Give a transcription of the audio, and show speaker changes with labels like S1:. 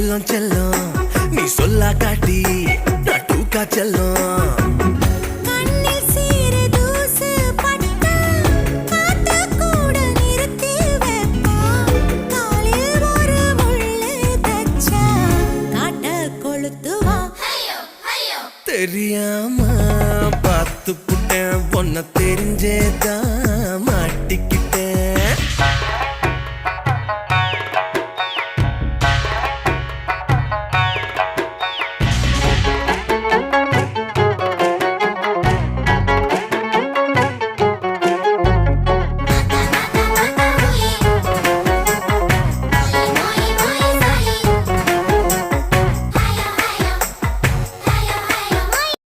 S1: செல்லம் செல்லம் நீ சொல்லா காட்டி டூக்கா செல்லம் தெரியாம பார்த்து புட்டேன் பொண்ண தெரிஞ்சேதான்